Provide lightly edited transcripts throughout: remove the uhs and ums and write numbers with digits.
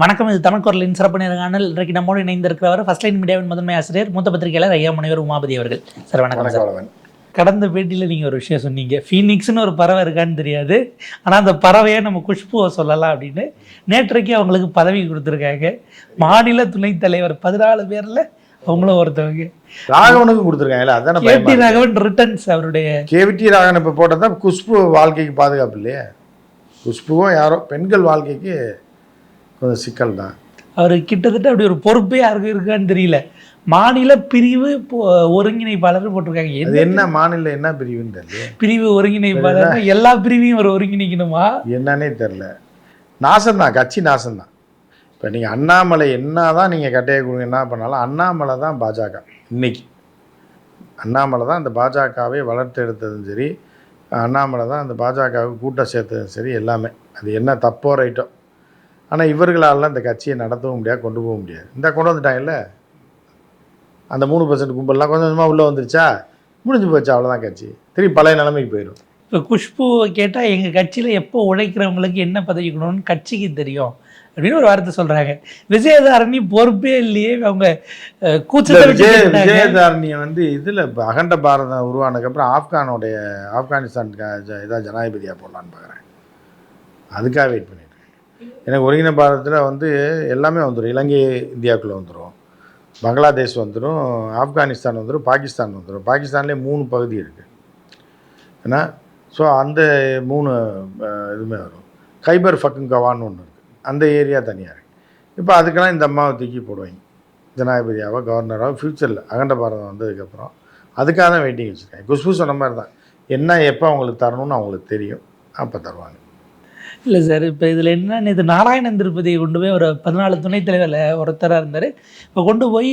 வணக்கம். இது தமிழ் குரலின் சிறப்பு நேர்காணல். இன்றைக்கு நம்மோடு இணைந்திருக்கிறவர் ஃபர்ஸ்ட் லைன் மீடியாவின் முதன்மை ஆசிரியர் மூத்த பத்திரிகையாளர் ஐயா முனைவர் உமாபதி அவர்கள். சார் வணக்கம் சார். கடந்த பேட்டியில் நீங்கள் ஒரு விஷயம் சொன்னீங்க, ஃபீனிக்ஸ்னு ஒரு பறவை இருக்கான்னு தெரியாது, ஆனால் அந்த பறவையை நம்ம குஷ்புவை சொல்லலாம் அப்படின்னு. நேற்றைக்கு அவங்களுக்கு பதவி கொடுத்துருக்காங்க. மாநில துணைத் தலைவர் 14 பேரில் அவங்களும் ஒருத்தவங்க. ராகவனுக்கும் கொடுத்துருக்காங்க. அதான் கேடி ராகவன் ரிட்டர்ன்ஸ் அவருடைய கேவிடி ராகவன் இப்போ போட்டது தான் குஷ்பு வாழ்க்கைக்கு பாதுகாப்பு இல்லையா? குஷ்புவும் யாரோ பெண்கள் வாழ்க்கைக்கு கொஞ்சம் சிக்கல் தான். அவர் கிட்டத்தட்ட அப்படி ஒரு பொறுப்பே யாருக்கும் இருக்கான்னு தெரியல. மாநில பிரிவு ஒருங்கிணைப்பாளர் போட்டிருக்காங்க. என்ன மாநில என்ன பிரிவுன்னு தெரியல. பிரிவு ஒருங்கிணைப்பாளர் எல்லா பிரிவையும் ஒரு ஒருங்கிணைக்கணுமா என்னன்னே தெரியல. நாசம்தான், கட்சி நாசம்தான். இப்போ நீங்கள் அண்ணாமலை என்ன தான் நீங்கள் கட்டையை கொடுங்க என்ன பண்ணாலும் அண்ணாமலை தான் பாஜக. இன்னைக்கு அண்ணாமலை தான் அந்த பாஜகவை வளர்த்து எடுத்ததும் சரி, அண்ணாமலை தான் அந்த பாஜகவுக்கு கூட்டம் சேர்த்ததும் சரி, எல்லாமே. அது என்ன தப்போ ரைட்டோ, ஆனால் இவர்களால் இந்த கட்சியை நடத்தவும் முடியாது, கொண்டு போக முடியாது. இந்த கொண்டு வந்துட்டாங்கல்ல, அந்த 3% கும்பல்லாம் கொஞ்சம் கொஞ்சமாக உள்ளே வந்துருச்சா, முடிஞ்சு போச்சு, அவ்வளோதான். கட்சி திரும்பி பழைய நிலைமைக்கு போயிடும். இப்போ குஷ்புவை கேட்டால் எங்கள் கட்சியில் எப்போ உழைக்கிறவங்களுக்கு என்ன பதவி கொடுக்கணும்னு கட்சிக்கு தெரியும் அப்படின்னு ஒரு வார்த்தை சொல்கிறாங்க. விஜயதாரணி பொறுப்பே இல்லையே, அவங்க கூச்சத்தை. விஜயதாரணியை இதில் இப்போ அகண்ட பாரதம் உருவானதுக்கப்புறம் ஆப்கானிஸ்தான் இதாக ஜனாதிபதியாக போடலான்னு பார்க்குறேன். அதுக்காக வெயிட் பண்ணிட்டு எனக்கு ஒருங்கிணை பாரதத்தில் எல்லாமே வந்துடும். இலங்கை இந்தியாவுக்குள்ளே வந்துடும், பங்களாதேஷ் வந்துடும், ஆப்கானிஸ்தான் வந்துடும், பாகிஸ்தான் வந்துடும். பாகிஸ்தான்லேயே 3 பகுதி இருக்குது ஏன்னா. ஸோ அந்த 3 இதுவுமே வரும். கைபர் ஃபக்குங்கவான்னு ஒன்று இருக்குது, அந்த ஏரியா தனியாக இருக்குது. இப்போ அதுக்கெல்லாம் இந்த அம்மாவை தூக்கி போடுவாங்க ஜனாதிபதியாவோ கவர்னராகவோ ஃப்யூச்சரில் அகண்ட பாரதம் வந்ததுக்கப்புறம். அதுக்காக தான் வெயிட்டிங் வச்சுருக்காங்க. குஷ்பு சொன்ன மாதிரி தான், என்ன எப்போ அவங்களுக்கு தரணும்னு அவங்களுக்கு தெரியும், அப்போ தருவாங்க. இல்லை சார், இப்போ இதில் என்ன, இது நாராயணன் திருப்பதியை கொண்டு போய் ஒரு 14 துணைத் தலைவரில் ஒருத்தராக இருந்தார். இப்போ கொண்டு போய்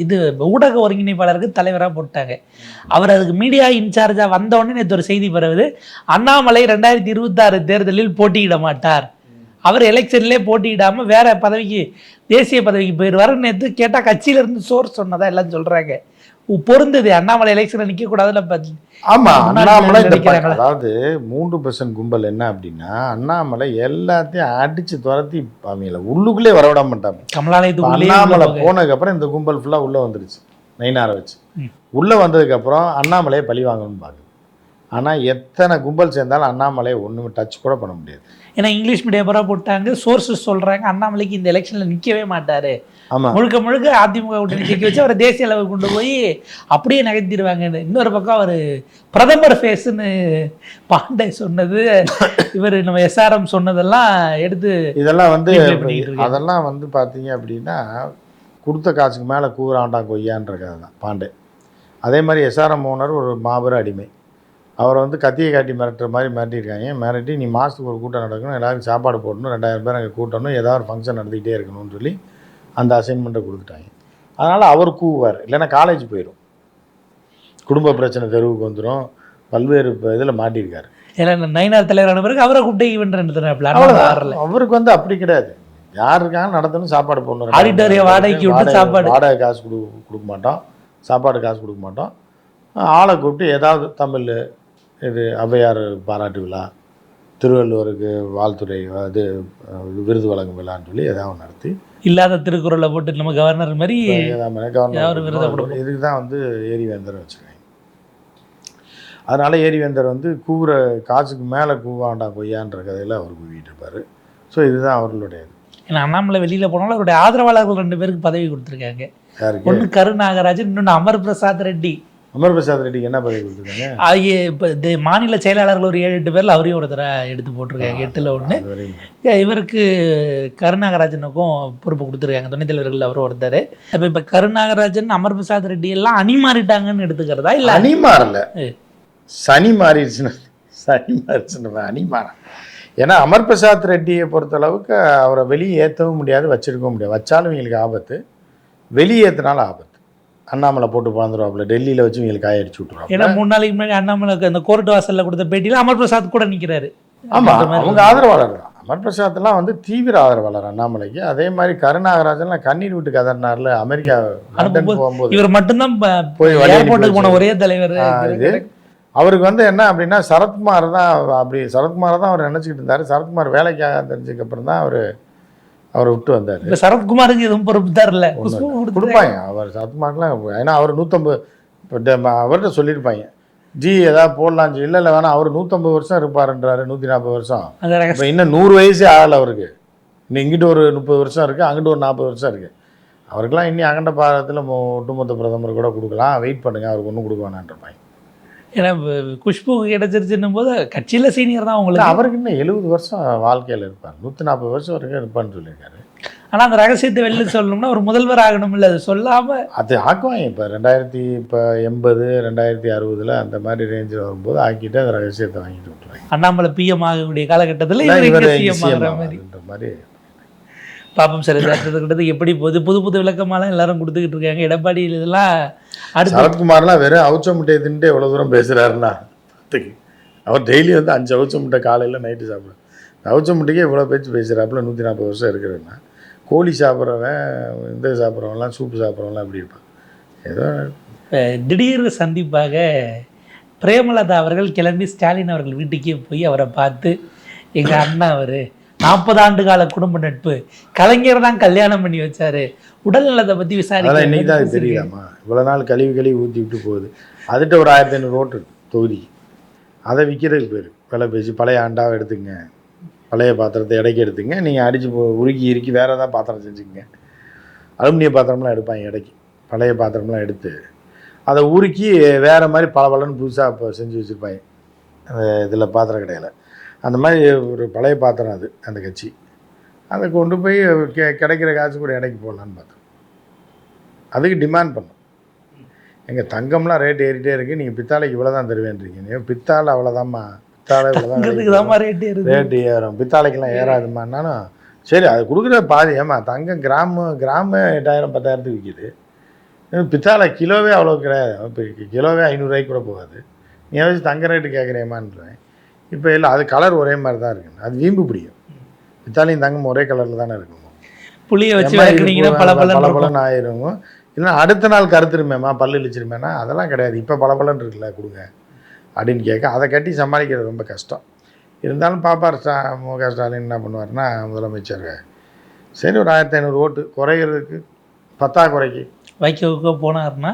இது ஊடக ஒருங்கிணைப்பாளருக்கு தலைவராக போட்டாங்க. அவர் அதுக்கு மீடியா இன்சார்ஜாக வந்தோடனே நேற்று ஒரு செய்தி பரவுது, அண்ணாமலை 2026 தேர்தலில் போட்டியிட மாட்டார், அவர் எலெக்ஷன்லேயே போட்டியிடாமல் வேறு பதவிக்கு, தேசிய பதவிக்கு போயிடுவார். நேற்று கேட்டால் கட்சியிலேருந்து சோர்ஸ் சொன்னதாக எல்லாம் சொல்கிறாங்க. பொருந்தது, அண்ணாமலை எலெக்ஷனில் நிற்கக்கூடாதுன்னு. ஆமாம், அண்ணாமலை அதாவது 3% கும்பல் என்ன அப்படின்னா, அண்ணாமலை எல்லாத்தையும் அடித்து துரத்தி அவங்கள உள்ளுக்குள்ளே வரவிட மாட்டாங்க. அண்ணாமலை போனதுக்கப்புறம் இந்த கும்பல் ஃபுல்லாக உள்ளே வந்துருச்சு, நைனாரை வச்சு. உள்ளே வந்ததுக்கப்புறம் அண்ணாமலையை பழி வாங்கணும்னு பார்க்குது. ஆனால் எத்தனை கும்பல் சேர்ந்தாலும் அண்ணாமலையை ஒன்றுமே டச் கூட பண்ண முடியாது. ஏன்னா இங்கிலீஷ் மீடியம் பூரா போட்டாங்க, சோர்ஸஸ் சொல்கிறாங்க அண்ணாமலைக்கு இந்த எலெக்ஷனில் நிற்கவே மாட்டார், முழுக்க முழுக்க அதிமுக கூட்டணி நிற்க வச்சு அவரை தேசிய அளவுக்கு கொண்டு போய் அப்படியே நகர்த்திடுவாங்கன்னு. இன்னொரு பக்கம் அவர் பிரதமர் ஃபேஸுன்னு பாண்டே சொன்னது, இவர் நம்ம எஸ்ஆர்எம் சொன்னதெல்லாம் எடுத்து இதெல்லாம் அதெல்லாம் பார்த்தீங்க அப்படின்னா கொடுத்த காசுக்கு மேலே கூறாண்டாம் கொய்யான்ற கதை தான் பாண்டே. அதே மாதிரி எஸ்ஆர்எம் ஓனர் ஒரு மாபெரும் அடிமை. அவரை கத்தியை காட்டி மிரட்டுற மாதிரி மிரட்டியிருக்காங்க. மிரட்டி நீ மாதத்துக்கு ஒரு கூட்டம் நடக்கணும், எல்லாருக்கும் சாப்பாடு போடணும், 2000 பேர் அங்கே கூட்டணும், ஏதாவது ஒரு ஃபங்க்ஷன் நடத்திக்கிட்டே இருக்கணும்னு சொல்லி அந்த அசைன்மெண்ட்டை கொடுத்துட்டாங்க. அதனால் அவர் கூவார், இல்லைன்னா காலேஜ் போயிடும், குடும்ப பிரச்சனை தெருவுக்கு வந்துடும், பல்வேறு இதில் மாட்டியிருக்காரு. ஏன்னா நயினார் தலைவரான பிறகு அவரை கூப்பிட்டு ஈவெண்ட் அவருக்கு அப்படி கிடையாது. யார் இருக்காங்க நடத்தணும், சாப்பாடு போடணும், ஆடிட்டோரியம் வாடகைக்கு விட்டு சாப்பாடு, வாடகை காசு கொடுக்க மாட்டோம், சாப்பாடு காசு கொடுக்க மாட்டோம். ஆளை கூப்பிட்டு ஏதாவது தமிழ் இது ஔவையார் பாராட்டு விழா, திருவள்ளுவருக்கு வாழ்த்துறை அது விருது வழங்கும் விழான்னு சொல்லி ஏதாவது நடத்தி, இல்லாத திருக்குறளை போட்டு நம்ம கவர்னர் மாதிரி கவர்னர் இதுக்கு தான் ஏரிவேந்தர் வச்சுருக்காங்க. அதனால் ஏரிவேந்தர் கூவுற காசுக்கு மேலே கூவாண்டா கொய்யான்ற கதையில் அவர் கூவிட்டு இருப்பார். ஸோ இதுதான் அவர்களுடையது. ஏன்னா அண்ணாமலை வெளியில் போனாலும் அவருடைய ஆதரவாளர்கள் 2 பேருக்கு பதவி கொடுத்துருக்காங்க. ஒன்று கருநாகராஜன், இன்னொன்று அமர் பிரசாத் ரெட்டி. அமர் பிரசாத் ரெட்டிக்கு என்ன பதவி கொடுத்துருக்காங்க? இப்போ மாநில செயலாளர்கள் ஒரு 7-8 பேரில் அவரையும் ஒரு தடவை எடுத்து போட்டிருக்காங்க, 8ல் 1. இவருக்கு கருநாகராஜனுக்கும் பொறுப்பு கொடுத்துருக்காங்க, துணைத் தலைவர்கள் அவரும் ஒருத்தர். இப்போ கருநாகராஜன், அமர் பிரசாத் ரெட்டி எல்லாம் அணி மாறிட்டாங்கன்னு எடுத்துக்கிறதா? இல்லை அணி மாறல, சனி மாறிடுச்சுன்னு அணி மாற. ஏன்னா அமர் பிரசாத் ரெட்டியை பொறுத்தளவுக்கு அவரை வெளியே ஏற்றவும் முடியாது, வச்சிருக்கவும் முடியாது. வச்சாலும் இவங்களுக்கு ஆபத்து, வெளியேற்றினாலும் ஆபத்து. அண்ணாமலை போட்டு பாந்துருவாப்புல, டெல்லியில் வச்சு இவங்களுக்கு காயடிச்சு விட்டுருவாங்க. ஏன்னா 3 நாளைக்கு முன்னாடி அண்ணாமலைக்கு அந்த கோர்ட் வாசலில் கொடுத்த பேட்டியில் அமர் பிரசாத் கூட நிற்கிறாரு. ஆமாம், அவங்க ஆதரவாளர் தான். அமர் பிரசாத்லாம் தீவிர ஆதரவாளர் அண்ணாமலைக்கு. அதே மாதிரி கருநாகராஜன்லாம் கண்ணீர் விட்டு கதறினார்ல அமெரிக்கா போகும்போது. இவர் மட்டும்தான் போய் ஏர்போர்ட்டுக்கு போன ஒரே தலைவர். அவருக்கு என்ன அப்படின்னா சரத்குமார் தான் அவர் நினச்சிக்கிட்டு இருந்தார். சரத்குமார் வேலைக்காக தெரிஞ்சதுக்கப்புறம் தான் அவர் அவரை விட்டு வந்தார். இப்போ சரத்குமாருக்கு எதுவும் பொறுப்பு தரல, குஷ்பு கொடுப்பாங்க. அவர் சரத்குமார்லாம் ஏன்னா அவர் 150 இப்போ அவர்கிட்ட சொல்லியிருப்பாங்க ஜி ஏதாவது போடலாம். இல்லை இல்லை வேணாம், அவர் 150 வருஷம் இருப்பாருன்றாரு, 140 வருஷம். இப்போ இன்னும் 100 வயசே ஆகலை அவருக்கு. இன்னும் இங்கிட்டு ஒரு 30 வருஷம் இருக்குது, அங்கிட்டு ஒரு 40 வருஷம் இருக்குது. அவருக்கெல்லாம் இன்னும் அகண்ட பாரதத்தில் ஒட்டுமொத்த பிரதமர் கூட கொடுக்கலாம், வெயிட் பண்ணுங்கள், அவருக்கு ஒன்றும் கொடுக்க வேணான்ருப்பாங்க. ஏன்னா குஷ்பு கிடைச்சிருச்சுன்னும் போது கட்சியில் சீனியர் தான் உங்களுக்கு. அவருக்கு இன்னும் 70 வருஷம் வாழ்க்கையில் இருப்பார், 140 வருஷம் வரைக்கும் இருப்பான்னு சொல்லியிருக்காரு. ஆனால் அந்த ரகசியத்தை வெளில சொல்லணும்னா ஒரு முதல்வர் ஆகணும்ல, அது சொல்லாமல் அது ஆக்குவாங்க. இப்போ 2080 2060 அந்த மாதிரி ரேஞ்சில் வரும்போது ஆக்கிட்டு அந்த ரகசியத்தை வாங்கிட்டு விட்டுருவாங்க. அண்ணாமலை பிஎம் ஆகக்கூடிய காலகட்டத்தில் மாதிரி பாப்பம் சார். கிட்டத்தட்ட எப்படி போகுது, புது புது விளக்கமாலாம் எல்லாரும் கொடுத்துக்கிட்டு இருக்காங்க. எடப்பாடி இதெல்லாம் அடுத்து சரத்குமார்லாம் வெறும் அவுச்ச முட்டையை தின்ட்டு எவ்வளோ தூரம் பேசுகிறாருன்னா, அவர் டெய்லி வந்து 5 அவுச்ச முட்டை காலையில் நைட்டு சாப்பிடுவார். அவுச்ச முட்டைக்கே இவ்வளோ பேச்சு பேசுகிறாப்புல. 140 வருஷம் இருக்கிறேன்னா கோழி சாப்பிட்றவன், இந்த சாப்பிட்றவன்லாம், சூப்பு சாப்பிட்றவன்லாம் எப்படி இருப்பான். ஏதோ திடீர் சந்திப்பாக பிரேமலதா அவர்கள் கிளம்பி ஸ்டாலின் அவர்கள் வீட்டுக்கே போய் அவரை பார்த்து, எங்கள் அண்ணா அவர் 40 ஆண்டு கால குடும்ப நட்பு, கலைஞர் தான் கல்யாணம் பண்ணி வச்சாரு, உடல் நலத்தை பற்றி விசாரிக்க இன்னைக்கு தான் அது தெரியாமா. இவ்வளோ நாள் கழுவி ஊற்றி விட்டு போகுது. அதுகிட்ட ஒரு 1500 ஓட்டு தொகுதி, அதை விற்கிறதுக்கு பேர் விலை பேசி. பழைய ஆண்டாவை எடுத்துங்க, பழைய பாத்திரத்தை இடைக்கு எடுத்துங்க, நீங்கள் அடித்து உருக்கி இறுக்கி வேறு ஏதாவது பாத்திரம் செஞ்சுக்கங்க. அலுமினிய பாத்திரம்லாம் எடுப்பாங்க இடைக்கு, பழைய பாத்திரம்லாம் எடுத்து அதை உருக்கி வேறு மாதிரி பலன்னு புதுசாக இப்போ செஞ்சு வச்சுருப்பாங்க அந்த இதில் பாத்திர கடையில். அந்த மாதிரி ஒரு பழைய பாத்திரம் அது அந்த கட்சி. அதை கொண்டு போய் கிடைக்கிற காசு கூட இடைக்கு போடலான்னு பார்த்தோம். அதுக்கு டிமாண்ட் பண்ணோம். எங்கள் தங்கம்லாம் ரேட் ஏறிட்டே இருக்குது, நீங்கள் பித்தாளைக்கு இவ்வளோ தான் தருவேன்றீங்க. நீங்கள் பித்தாளை அவ்வளோதாம்மா, பித்தாளை இவ்வளோதான் ரேட்டு ஏறும், பித்தாளைக்கெல்லாம் ஏறாதுமான்னாலும் சரி அது கொடுக்குற பாதி. ஏமா தங்கம் கிராமு 8000 10,000த்துக்கு விற்கிது, பித்தாளை கிலோவே அவ்வளோ கிடையாது. இப்போ கிலோவே 500 ரூபாய்க்கு கூட போகாது. நீ வச்சு தங்க ரேட்டு கேட்குறேம்மான்றேன். இப்போ இல்லை, அது கலர் ஒரே மாதிரி தான் இருக்குங்க, அது வீம்பு பிடிக்கும். பித்தாளையும் தங்கம் ஒரே கலரில் தானே இருக்கும். புளியை வச்சு பலன்னு ஆயிருங்க. இல்லைன்னா அடுத்த நாள் கருத்துருமேம்மா, பல்லு இழிச்சிருமேனா, அதெல்லாம் கிடையாது. இப்போ பலன்னு இருக்குல்ல கொடுங்க அப்படின்னு கேட்க, அதை கட்டி சமாளிக்கிறது ரொம்ப கஷ்டம். இருந்தாலும் பாப்பார் மு.க. ஸ்டாலின் என்ன பண்ணுவார்னா, முதலமைச்சர் சரி ஒரு 1500 ஓட்டு குறைகிறதுக்கு, பத்தாக்குறைக்கு வைகோ போனார்னா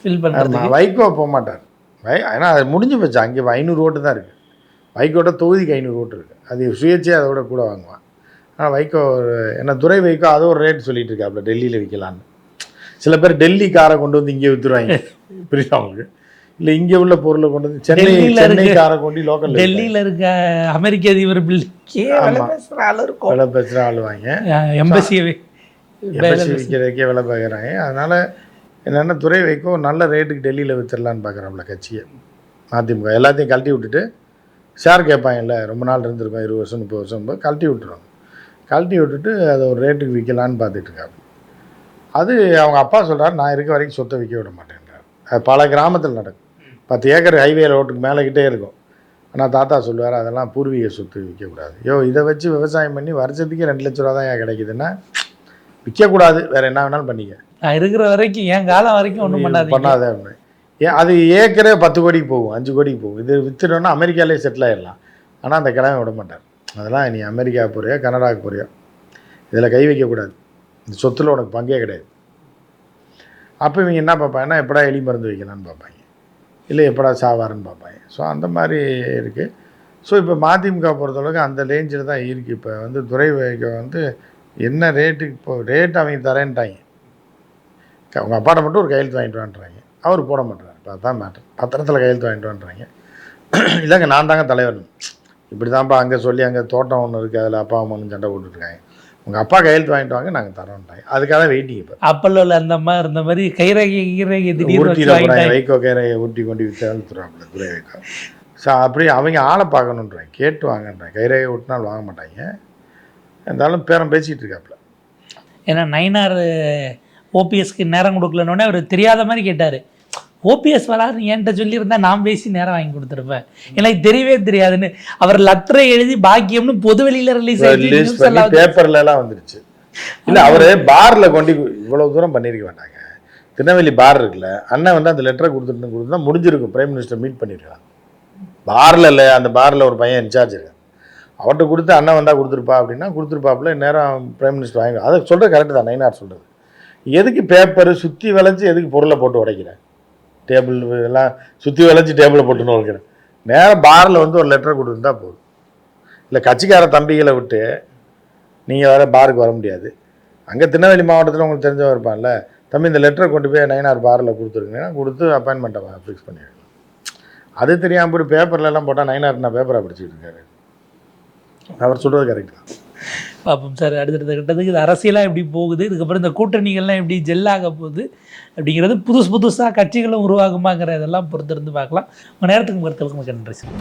ஃபில் பண்ணுறாங்க. வைகோ போக மாட்டார். ஏன்னா அது முடிஞ்சு போச்சு. அங்கே 500 ஓட்டு தான் இருக்குது. வைகோட தொகுதிக்கு 500 ஓட்டு இருக்குது. அது சுயேட்சையாக அதோட கூட வாங்குவான். ஆனால் வைகோ என்ன துரை வைகோ அதை ஒரு ரேட் சொல்லிட்டு இருக்காப்புல, டெல்லியில் விற்கலான்னு. சில பேர் டெல்லி காரை கொண்டு வந்து இங்கே விற்றுருவாங்க, புரியுது அவங்களுக்கு. இல்லை இங்கே உள்ள பொருளை கொண்டு வந்து சென்னை காரை கொண்டு லோக்கல் டெல்லியில் இருக்க அமெரிக்க அதிபர் விலை பேசுகிற ஆளுவாங்க. எம்பசியவே விற்கிறதுக்கே விலை பார்க்குறாங்க. அதனால் என்னென்னா துரை வைக்கோ நல்ல ரேட்டுக்கு டெல்லியில் விற்றுடலான்னு பார்க்குறாப்புல கட்சியை. அதிமுக எல்லாத்தையும் கழட்டி விட்டுட்டு ஷேர் கேட்பாங்கல்ல, ரொம்ப நாள் இருந்திருக்கோம், 20 வருஷம் 30 வருஷம் போது கழட்டி விட்டுருவாங்க. கழட்டி விட்டுட்டு அதை ஒரு ரேட்டுக்கு விற்கலான்னு பார்த்துட்ருக்காங்க. அது அவங்க அப்பா சொல்கிறார், நான் இருக்க வரைக்கும் சொத்தை விற்க விட மாட்டேன்றார். அது பல கிராமத்தில் நடக்கும். 10 ஏக்கர் ஹைவே ரோட்டுக்கு மேலேக்கிட்டே இருக்கும். ஆனால் தாத்தா சொல்லுவார், அதெல்லாம் பூர்வீக சொத்து விற்கக்கூடாது. இதை வச்சு விவசாயம் பண்ணி வருஷத்துக்கே 2 லட்ச ரூபா தான் ஏன் கிடைக்குதுன்னா விற்கக்கூடாது, வேறு என்ன வேணாலும் பண்ணிக்க, நான் இருக்கிற வரைக்கும் என் காலம் வரைக்கும் ஒன்றும் பண்ணாத அப்படின்னு. அது ஏக்கரே 10 கோடிக்கு போகும், 5 கோடிக்கு போகும். இது விற்றுட்டோன்னா அமெரிக்காலே செட்டில் ஆகிடலாம். ஆனால் அந்த கிழமை விட மாட்டார். அதெல்லாம் நீ அமெரிக்கா போறியோ கனடாவுக்கு போறியோ இதில் கை வைக்கக்கூடாது, இந்த சொத்தில் உனக்கு பங்கே கிடையாது. அப்போ இவங்க என்ன பார்ப்பாங்கன்னா, எப்படா எலி மருந்து வைக்கலான்னு பார்ப்பாங்க, இல்லை எப்படா சாவாருன்னு பார்ப்பாங்க. ஸோ அந்த மாதிரி இருக்குது. ஸோ இப்போ மதிமுக பொறுத்தளவுக்கு அந்த ரேஞ்சில் தான் இருக்குது. இப்போ வந்து துரை வைகோ வந்து என்ன ரேட்டுக்கு இப்போ ரேட் அவங்க தரேன்ட்டாங்க. அவங்க அப்பாட்ட மட்டும் ஒரு கையெழுத்து வாங்கிட்டு வான்றாங்க, அவர் போட மாட்டார். அதுதான் மேட்டர். பத்திரத்தில் கையெழுத்து வாங்கிட்டு வான்றாங்க. இல்லைங்க நான் தாங்க தலைவர், இப்படி தான்ப்பா அங்கே சொல்லி அங்கே தோட்டம் ஒன்று இருக்குது, அதில் அப்பா அம்மா சண்டை போட்டுட்ருக்காங்க, உங்கள் அப்பா கையெழுத்து வாங்கிட்டு வாங்க நாங்கள் தரோன்ட்டாங்க. அதுக்காக தான் வெயிட்டிங். இப்போ அப்பல்ல அந்த மாதிரி இருந்த மாதிரி கைரேகை வைகோ கைரேகை ஊட்டி கொண்டு விற்றுறாப்புல துரை வைகோ. ஸோ அப்படி அவங்க ஆளை பார்க்கணுன்றாங்க, கேட்டு வாங்கன்றாங்க. கைரேகை விட்டுனாலும் வாங்க மாட்டாங்க. இருந்தாலும் பேரம் பேசிகிட்டு இருக்காப்புல. ஏன்னா நயினார் ஓபிஎஸ்க்கு நேரம் கொடுக்கலன்னொடனே அவர் தெரியாத மாதிரி கேட்டார், ஓபிஎஸ் வராருன்னு என்கிட்ட சொல்லியிருந்தா நான் பேசி நேரம் வாங்கி கொடுத்துருப்பேன், எனக்கு தெரியவே தெரியாதுன்னு. அவர் லெட்டரை எழுதி பாக்கியம்னு பொதுவெளியில் ரிலீஸ் பண்ணி பேப்பர்லாம் வந்துருச்சு. இல்லை அவர் பாரில் கொண்டு இவ்வளோ தூரம் பண்ணியிருக்க வேண்டாங்க. திருநெல்வேலி பார் இருக்குல்ல, அண்ணன் வந்து அந்த லெட்டரை கொடுத்துட்டு முடிஞ்சிருக்கும், பிரைம் மினிஸ்டர் மீட் பண்ணியிருக்கலாம். பாரில் இல்லை, அந்த பாரில் ஒரு பையன் இன்சார்ஜ் இருக்கான், அவர்கிட்ட கொடுத்து அண்ணன் வந்தால் கொடுத்துருப்பா அப்படின்னா கொடுத்துருப்பாப்புல நேரம் பிரைம் மினிஸ்டர் வாங்கி அதை சொல்கிறது கரெக்டு தான் நயினார் சொல்கிறது. எதுக்கு பேப்பரு சுற்றி வளைச்சி எதுக்கு பொருளை போட்டு உடைக்கிறேன், டேபிள் எல்லாம் சுற்றி வளைச்சி டேபிளை போட்டுன்னு உடைக்கிறேன். நேரம் பாரில் வந்து ஒரு லெட்டரை கொடுத்துருந்தா போதும். இல்லை கட்சிக்கார தம்பிகளை விட்டு நீங்கள் வேறு பாருக்கு வர முடியாது. அங்கே திருநெல்வேலி மாவட்டத்தில் உங்களுக்கு தெரிஞ்சவன் இருப்பான்ல, தம்பி இந்த லெட்டரை கொண்டு போய் நயினார் பாரில் கொடுத்துருங்க, கொடுத்து அப்பாயின்மெண்ட்டை ஃபிக்ஸ் பண்ணிடுங்க. அது தெரியாமல் போய் பேப்பர்லலாம் போட்டால் நயினார் நான் பேப்பரை படிச்சுட்டு இருக்காரு. அவர் சொல்கிறது கரெக்ட் தான். பார்ப்போம் சார் அடுத்தடுத்த கட்டத்துக்கு இது அரசியலாக எப்படி போகுது, இதுக்கப்புறம் இந்த கூட்டணிகள்லாம் எப்படி ஜெல்லாக போகுது அப்படிங்கிறது புதுசாக கட்சிகளும் உருவாகுமாங்கிற இதெல்லாம் பொறுத்திருந்து பார்க்கலாம். உங்கள் நேரத்துக்கு கருத்துக்களுக்கு மிக நன்றி சார்.